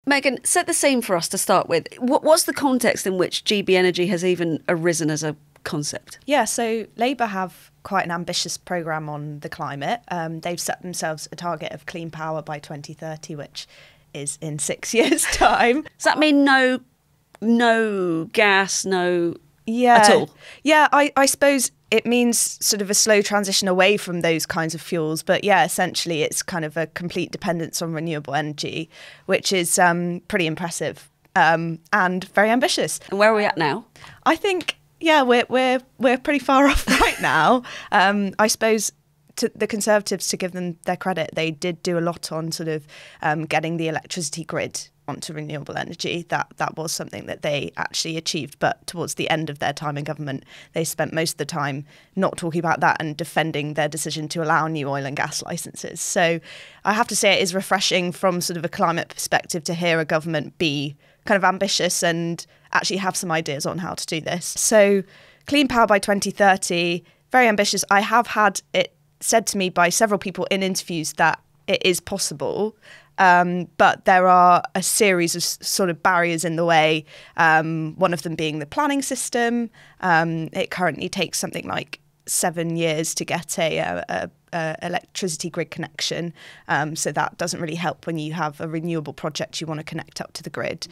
Megan, set the scene for us to start with. What's the context in which GB Energy has even arisen as a concept? Yeah, so Labour have quite an ambitious programme on the climate. They've set themselves a target of clean power by 2030, which is in 6 years' time. Does that mean no gas, no at all? Yeah, I suppose it means sort of a slow transition away from those kinds of fuels. But yeah, essentially it's kind of a complete dependence on renewable energy, which is pretty impressive and very ambitious. And where are we at now? I think, yeah, we're pretty far off right now. I suppose to the Conservatives, to give them their credit, they did do a lot on sort of getting the electricity grid onto renewable energy. That was something that they actually achieved. But towards the end of their time in government, they spent most of the time not talking about that and defending their decision to allow new oil and gas licenses. So I have to say it is refreshing from sort of a climate perspective to hear a government be kind of ambitious and actually have some ideas on how to do this. So clean power by 2030, very ambitious. I have had it said to me by several people in interviews that it is possible. But there are a series of sort of barriers in the way, one of them being the planning system. It currently takes something like 7 years to get a electricity grid connection. So that doesn't really help when you have a renewable project you want to connect up to the grid.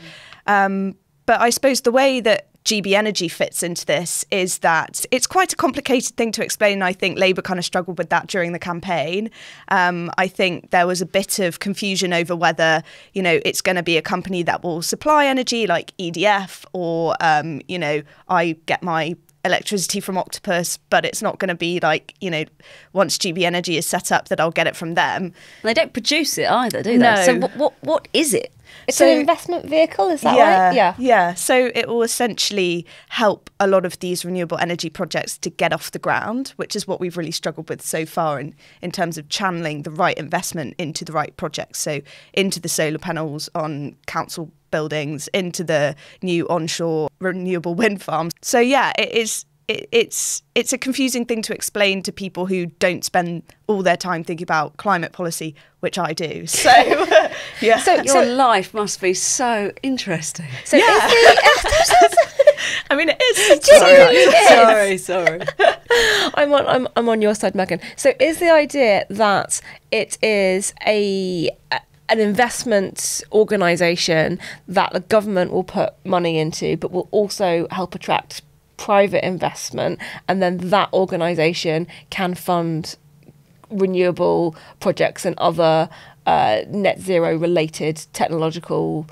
But I suppose the way that GB Energy fits into this is that it's quite a complicated thing to explain. I think Labour kind of struggled with that during the campaign. I think there was a bit of confusion over whether, it's going to be a company that will supply energy like EDF or, I get my electricity from Octopus, but it's not going to be like, once GB Energy is set up that I'll get it from them. They don't produce it either, do they? No. So what is it? It's an investment vehicle, is that right? Yeah. So it will essentially help a lot of these renewable energy projects to get off the ground, which is what we've really struggled with so far in terms of channeling the right investment into the right projects. So into the solar panels on council buildings, into the new onshore renewable wind farms. So yeah, it's a confusing thing to explain to people who don't spend all their time thinking about climate policy, which I do. So yeah. So your life must be so interesting. So yeah. I mean, it is. Sorry. I'm on your side, Megan. So is the idea that it is an investment organisation that the government will put money into, but will also help attract private investment, and then that organisation can fund renewable projects and other net zero related technological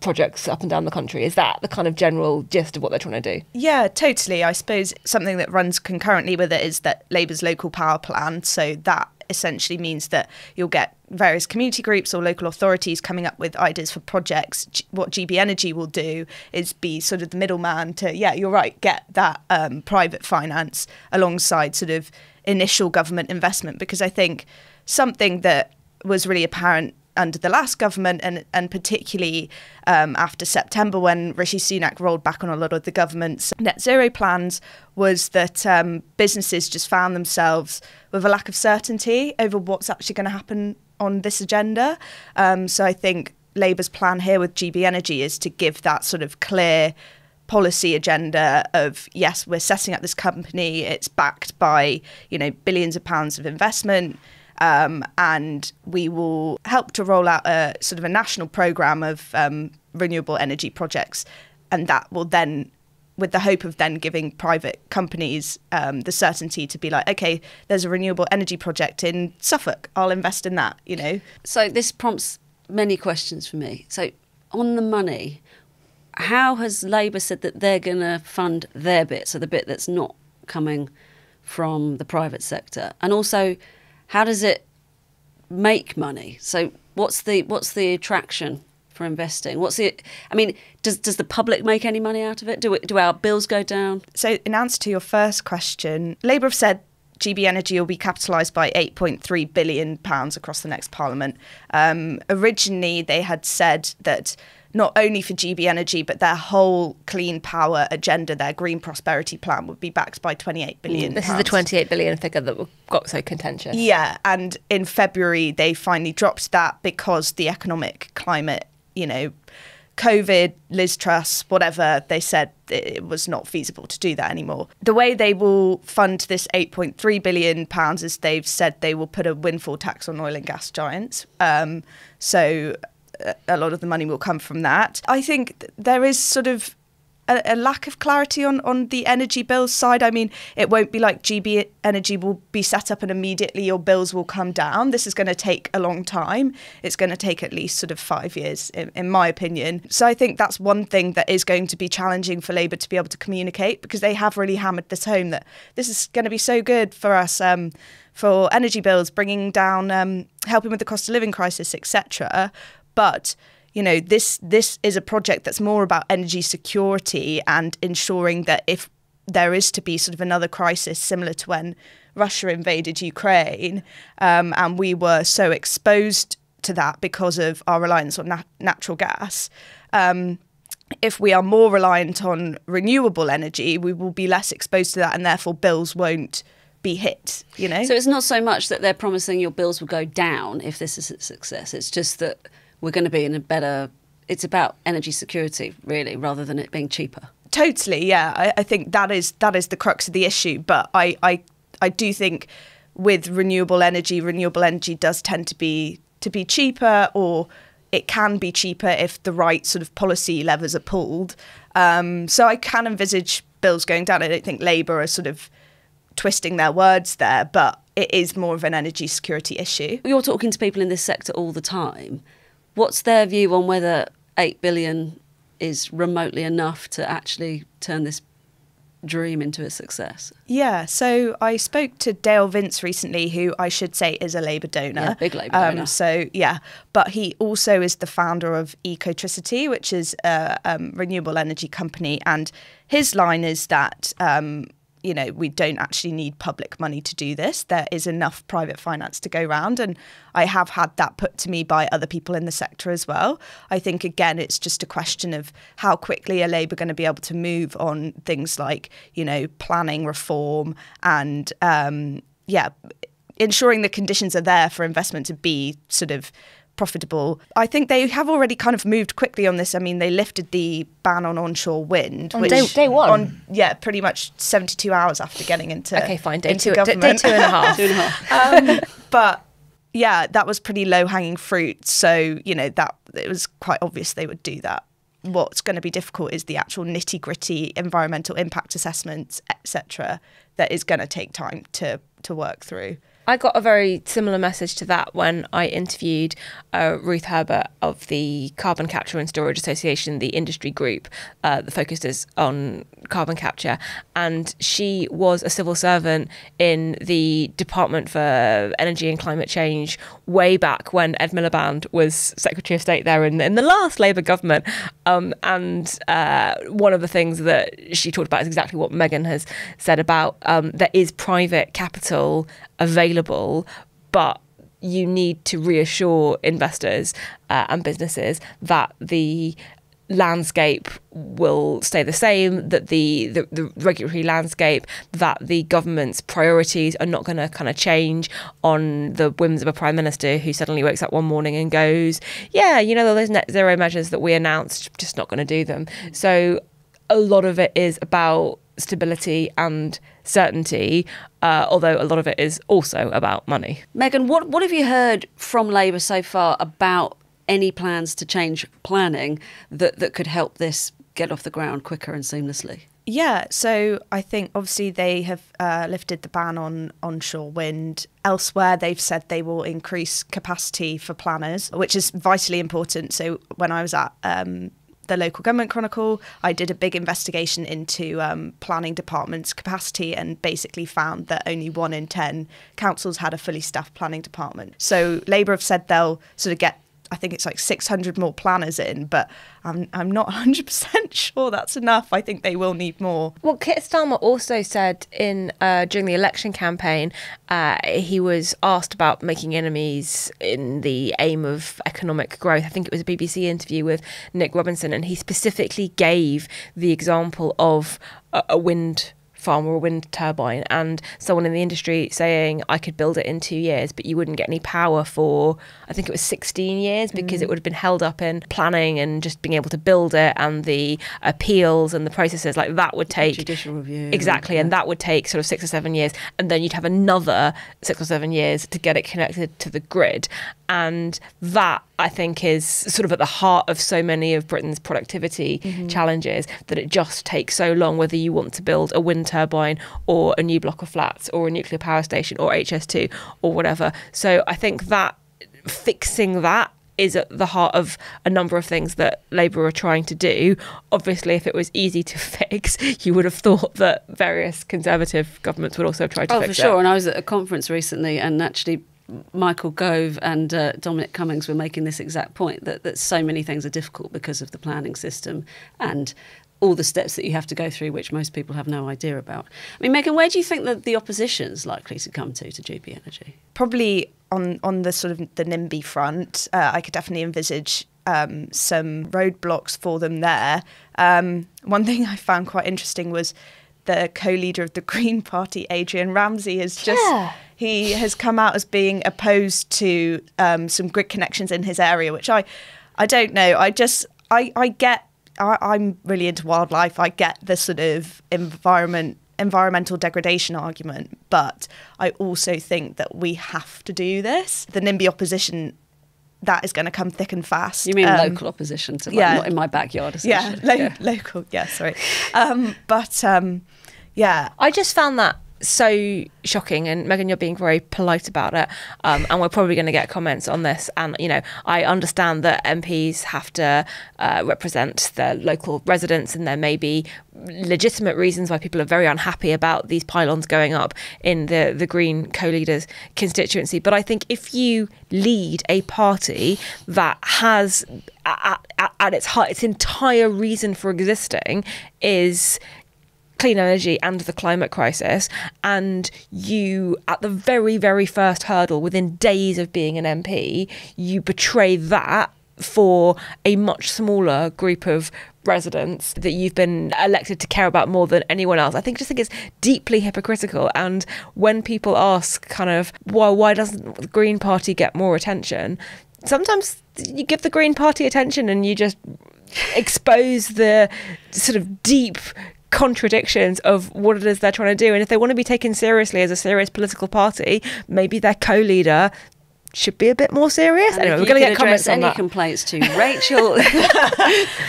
projects up and down the country? Is that the kind of general gist of what they're trying to do? Yeah, totally. I suppose something that runs concurrently with it is that Labour's local power plan. So that essentially means that you'll get various community groups or local authorities coming up with ideas for projects. What GB Energy will do is be sort of the middleman to, yeah, you're right, get that private finance alongside sort of initial government investment. Because I think something that was really apparent under the last government and particularly after September when Rishi Sunak rolled back on a lot of the government's net zero plans was that businesses just found themselves with a lack of certainty over what's actually going to happen on this agenda. So I think Labour's plan here with GB Energy is to give that sort of clear policy agenda of, yes, we're setting up this company, it's backed by, billions of pounds of investment, and we will help to roll out a sort of a national programme of renewable energy projects. And that will then, with the hope of then giving private companies the certainty to be like, OK, there's a renewable energy project in Suffolk, I'll invest in that, So this prompts many questions for me. So on the money, how has Labour said that they're going to fund their bit, so the bit that's not coming from the private sector? And also, how does it make money? So what's the attraction for investing? Does the public make any money out of it? Do our bills go down? So in answer to your first question, Labour have said GB Energy will be capitalised by £8.3 billion across the next Parliament. Originally, they had said that not only for GB Energy, but their whole clean power agenda, their green prosperity plan would be backed by £28 billion. This is the £28 billion figure that got so contentious. Yeah, and in February, they finally dropped that because the economic climate, COVID, Liz Truss, whatever, they said it was not feasible to do that anymore. The way they will fund this £8.3 billion is they've said they will put a windfall tax on oil and gas giants. So a lot of the money will come from that. I think there is sort of a lack of clarity on the energy bills side. I mean, it won't be like GB Energy will be set up and immediately your bills will come down. This is going to take a long time. It's going to take at least sort of 5 years, in my opinion. So I think that's one thing that is going to be challenging for Labour to be able to communicate, because they have really hammered this home that this is going to be so good for us, for energy bills, bringing down, helping with the cost of living crisis, etc. But this is a project that's more about energy security and ensuring that if there is to be sort of another crisis similar to when Russia invaded Ukraine, and we were so exposed to that because of our reliance on natural gas, if we are more reliant on renewable energy, we will be less exposed to that, and therefore bills won't be hit, So it's not so much that they're promising your bills will go down if this is a success. It's just that we're going to be in a better... It's about energy security, really, rather than it being cheaper. Totally, yeah. I think that is the crux of the issue. But I do think with renewable energy does tend to be cheaper, or it can be cheaper if the right sort of policy levers are pulled. So I can envisage bills going down. I don't think Labour are sort of twisting their words there, but it is more of an energy security issue. You're talking to people in this sector all the time. What's their view on whether 8 billion is remotely enough to actually turn this dream into a success? Yeah, so I spoke to Dale Vince recently, who I should say is a Labour donor. Yeah, big Labour donor. So, yeah, but he also is the founder of Ecotricity, which is a renewable energy company. And his line is that we don't actually need public money to do this. There is enough private finance to go round. And I have had that put to me by other people in the sector as well. I think, again, it's just a question of how quickly are Labour going to be able to move on things like, planning reform and, ensuring the conditions are there for investment to be sort of profitable. I think they have already kind of moved quickly on this. I mean, they lifted the ban on onshore wind. On day one? Pretty much 72 hours after getting into Okay, fine. Day into two, government. day 2.5. But yeah, that was pretty low-hanging fruit. So, that it was quite obvious they would do that. What's going to be difficult is the actual nitty-gritty environmental impact assessments, etc., that is going to take time to work through. I got a very similar message to that when I interviewed Ruth Herbert of the Carbon Capture and Storage Association, the industry group that focuses on carbon capture. And she was a civil servant in the Department for Energy and Climate Change way back when Ed Miliband was Secretary of State there in the last Labour government. And one of the things that she talked about is exactly what Megan has said about there is private capital available, but you need to reassure investors and businesses that the landscape will stay the same, that the regulatory landscape, that the government's priorities are not going to kind of change on the whims of a prime minister who suddenly wakes up one morning and goes, yeah, those net zero measures that we announced, just not going to do them. So a lot of it is about stability and certainty, although a lot of it is also about money. Megan, what have you heard from Labour so far about any plans to change planning that could help this get off the ground quicker and seamlessly? Yeah, so I think obviously they have lifted the ban on onshore wind. Elsewhere, they've said they will increase capacity for planners, which is vitally important. So when I was at the Local Government Chronicle, I did a big investigation into planning departments' capacity and basically found that only 1 in 10 councils had a fully staffed planning department. So Labour have said they'll sort of get, I think it's like 600 more planners in, but I'm not 100% sure that's enough. I think they will need more. Well, Keir Starmer also said during the election campaign, he was asked about making enemies in the aim of economic growth. I think it was a BBC interview with Nick Robinson, and he specifically gave the example of a wind farm or a wind turbine, and someone in the industry saying I could build it in 2 years, but you wouldn't get any power for, I think it was 16 years, because it would have been held up in planning and just being able to build it, and the appeals and the processes like that would take judicial review. Exactly, and that would take sort of 6 or 7 years, and then you'd have another 6 or 7 years to get it connected to the grid. And that, I think, is sort of at the heart of so many of Britain's productivity challenges, that it just takes so long, whether you want to build a wind turbine or a new block of flats or a nuclear power station or HS2 or whatever. So I think that fixing that is at the heart of a number of things that Labour are trying to do. Obviously, if it was easy to fix, you would have thought that various Conservative governments would also have tried to fix it. Oh, for sure. And I was at a conference recently, and actually Michael Gove and Dominic Cummings were making this exact point, that so many things are difficult because of the planning system and all the steps that you have to go through, which most people have no idea about. I mean, Megan, where do you think that the opposition's likely to come to GB Energy? Probably on the sort of the NIMBY front. I could definitely envisage some roadblocks for them there. One thing I found quite interesting was the co-leader of the Green Party, Adrian Ramsey, he has come out as being opposed to some grid connections in his area, which I don't know. I get. I'm really into wildlife. I get the sort of environmental degradation argument, but I also think that we have to do this. The NIMBY opposition, that is going to come thick and fast. You mean local opposition to not in my backyard? Local. Yeah, sorry. Yeah. I just found that so shocking, and Megan, you're being very polite about it, and we're probably going to get comments on this, and I understand that MPs have to represent their local residents, and there may be legitimate reasons why people are very unhappy about these pylons going up in the Green co-leader's constituency. But I think if you lead a party that has at its heart, its entire reason for existing is clean energy and the climate crisis, and you, at the very, very first hurdle, within days of being an MP, you betray that for a much smaller group of residents that you've been elected to care about more than anyone else, I think it's deeply hypocritical. And when people ask kind of, well, why doesn't the Green Party get more attention? Sometimes you give the Green Party attention and you just expose the sort of deep contradictions of what it is they're trying to do. And if they want to be taken seriously as a serious political party, maybe their co-leader should be a bit more serious. And anyway, we're going to get comments on any that. complaints to Rachel.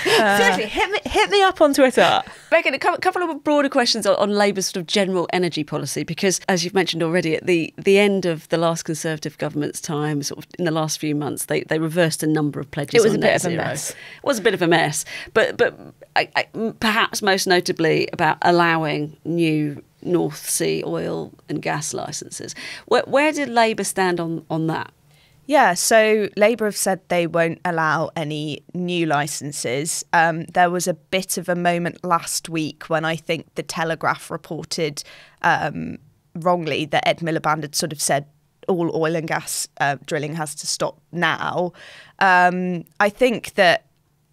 Seriously, hit me up on Twitter. Megan, a couple of broader questions on Labour's sort of general energy policy, because as you've mentioned already, at the end of the last Conservative government's time, sort of in the last few months, they reversed a number of pledges. It was on a bit net of a zero. mess. It was a bit of a mess, but perhaps most notably about allowing new North Sea oil and gas licences. Where did Labour stand on that? Yeah, so Labour have said they won't allow any new licences. There was a bit of a moment last week when I think the Telegraph reported wrongly that Ed Miliband had sort of said all oil and gas drilling has to stop now. I think that,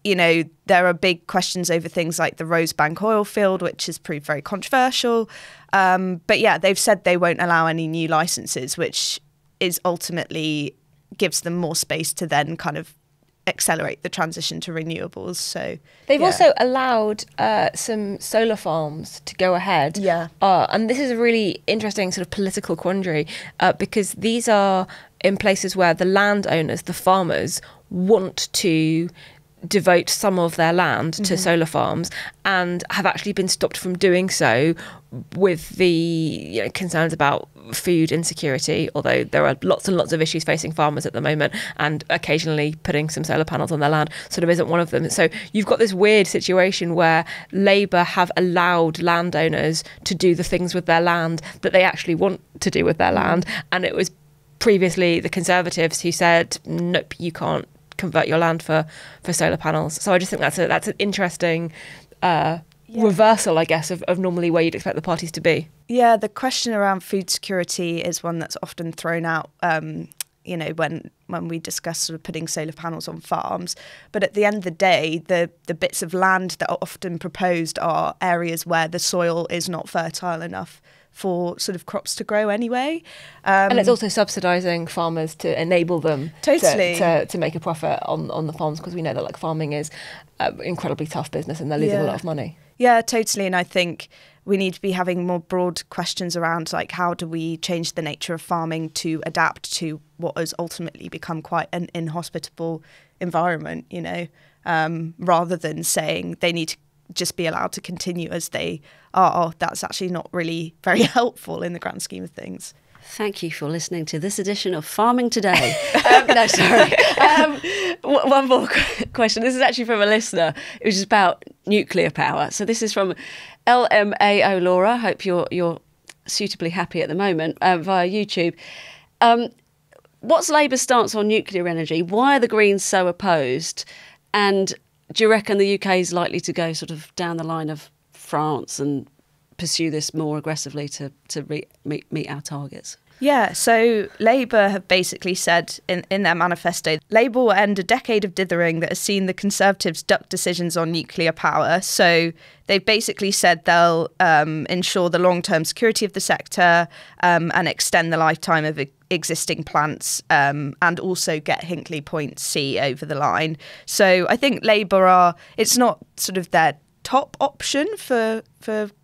there are big questions over things like the Rosebank oil field, which has proved very controversial. But yeah, they've said they won't allow any new licences, which is ultimately gives them more space to then kind of accelerate the transition to renewables. So they've also allowed some solar farms to go ahead. Yeah. And this is a really interesting sort of political quandary because these are in places where the landowners, the farmers, want to devote some of their land to solar farms and have actually been stopped from doing so with the concerns about food insecurity, although there are lots and lots of issues facing farmers at the moment, and occasionally putting some solar panels on their land sort of isn't one of them. So you've got this weird situation where Labour have allowed landowners to do the things with their land that they actually want to do with their land, and it was previously the Conservatives who said, nope, you can't convert your land for solar panels. So I just think that's an interesting reversal, I guess, of normally where you'd expect the parties to be. Yeah, the question around food security is one that's often thrown out, you know, when we discuss sort of putting solar panels on farms. But at the end of the day, the bits of land that are often proposed are areas where the soil is not fertile enough for sort of crops to grow anyway. And it's also subsidising farmers to enable them to make a profit on the farms, because we know that like farming is an incredibly tough business and they're losing a lot of money. Yeah, totally. And I think we need to be having more broad questions around like how do we change the nature of farming to adapt to what has ultimately become quite an inhospitable environment, you know, rather than saying they need to just be allowed to continue as they are. That's actually not really very helpful in the grand scheme of things. Thank you for listening to this edition of Farming Today. No, sorry. One more question. This is actually from a listener. It was just about nuclear power. So this is from LMAO Laura. Hope you're suitably happy at the moment via YouTube. What's Labour's stance on nuclear energy? Why are the Greens so opposed? And do you reckon the UK is likely to go sort of down the line of France and pursue this more aggressively to meet our targets? Yeah, so Labour have basically said in their manifesto, Labour will end a decade of dithering that has seen the Conservatives duck decisions on nuclear power. So they've basically said they'll ensure the long-term security of the sector and extend the lifetime of existing plants and also get Hinkley Point C over the line. So I think Labour it's not sort of their top option for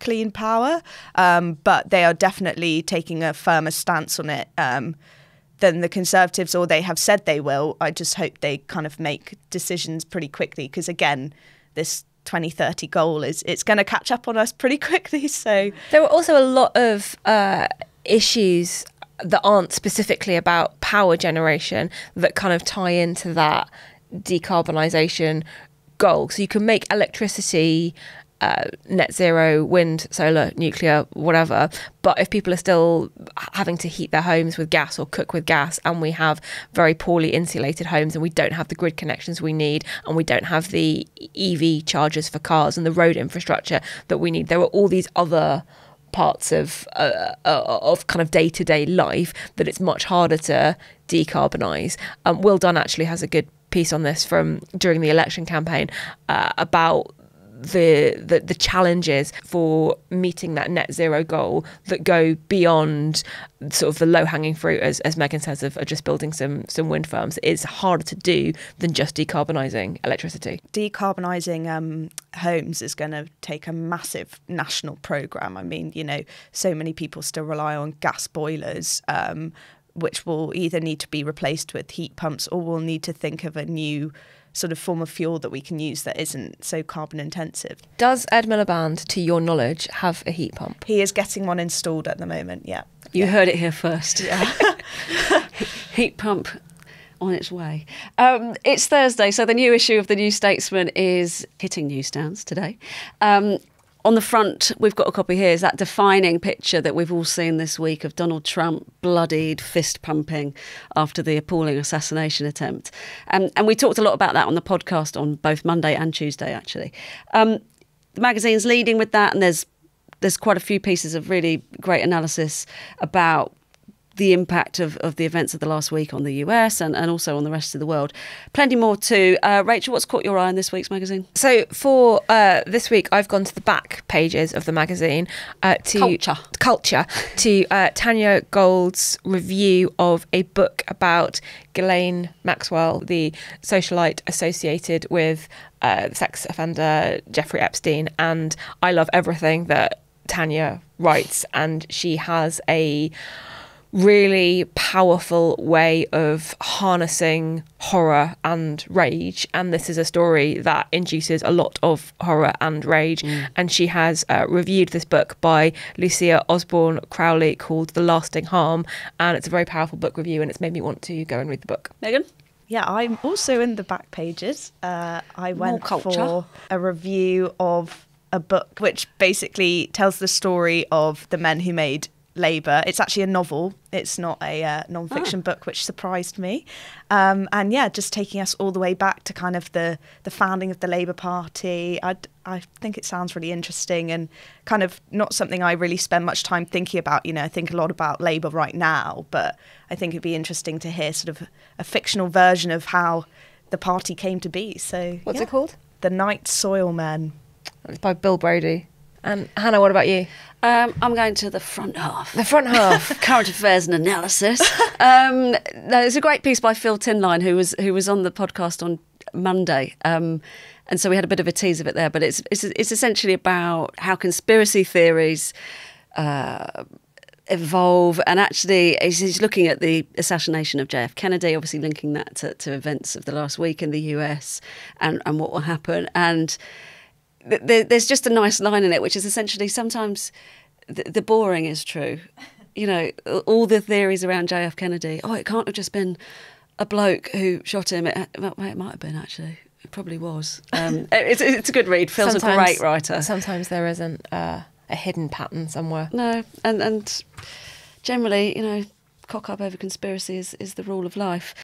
clean power, but they are definitely taking a firmer stance on it than the Conservatives, or they have said they will. I just hope they kind of make decisions pretty quickly, because again, this 2030 goal it's going to catch up on us pretty quickly. So there were also a lot of issues that aren't specifically about power generation that kind of tie into that decarbonisation goal. So you can make electricity net zero, wind, solar, nuclear, whatever, but if people are still having to heat their homes with gas or cook with gas, and we have very poorly insulated homes and we don't have the grid connections we need, and we don't have the EV chargers for cars and the road infrastructure that we need, there are all these other parts of kind of day-to-day life that it's much harder to decarbonise. Will Dunn actually has a good piece on this from during the election campaign about the challenges for meeting that net zero goal that go beyond sort of the low-hanging fruit, as Megan says, of just building some wind farms. It's harder to do than just decarbonising electricity. Decarbonising homes is going to take a massive national programme. I mean, you know, so many people still rely on gas boilers, which will either need to be replaced with heat pumps, or we'll need to think of a new sort of form of fuel that we can use that isn't so carbon intensive. Does Ed Miliband, to your knowledge, have a heat pump? He is getting one installed at the moment, yeah. You heard it here first. Yeah. Heat pump on its way. It's Thursday, so the new issue of the New Statesman is hitting newsstands today. On the front, we've got a copy here, is that defining picture that we've all seen this week of Donald Trump bloodied, fist pumping after the appalling assassination attempt. And we talked a lot about that on the podcast on both Monday and Tuesday, actually. The magazine's leading with that, and there's quite a few pieces of really great analysis about the impact of the events of the last week on the US and also on the rest of the world. Plenty more too. Rachel, what's caught your eye in this week's magazine? So for this week, I've gone to the back pages of the magazine to Culture to Tanya Gould's review of a book about Ghislaine Maxwell, the socialite associated with sex offender Jeffrey Epstein. And I love everything that Tanya writes, and she has a really powerful way of harnessing horror and rage, and this is a story that induces a lot of horror and rage. And she has reviewed this book by Lucia Osborne Crowley called The Lasting Harm, and it's a very powerful book review, and it's made me want to go and read the book. Megan? Yeah, I'm also in the back pages. I went for a review of a book which basically tells the story of the men who made Labour. It's actually a novel. It's not a non-fiction book, which surprised me. And yeah, just taking us all the way back to kind of the founding of the Labour Party. I think it sounds really interesting and kind of not something I really spend much time thinking about. You know, I think a lot about Labour right now, but I think it'd be interesting to hear sort of a fictional version of how the party came to be. So What's it called? The Night Soil Men. It's by Bill Brody. And Hannah, what about you? I'm going to the front half. The front half. Current affairs and analysis. No, there's a great piece by Phil Tinline, who was on the podcast on Monday. And so we had a bit of a tease of it there, but it's essentially about how conspiracy theories evolve, and actually he's looking at the assassination of JF Kennedy, obviously linking that to events of the last week in the US and what will happen. And there's just a nice line in it, which is essentially sometimes the boring is true. You know, all the theories around JF Kennedy, it can't have just been a bloke who shot him. It might have been, actually. It probably was. It's a good read. Phil's a great writer. Sometimes there isn't a hidden pattern somewhere. No, and generally, you know, cock up over conspiracy is the rule of life.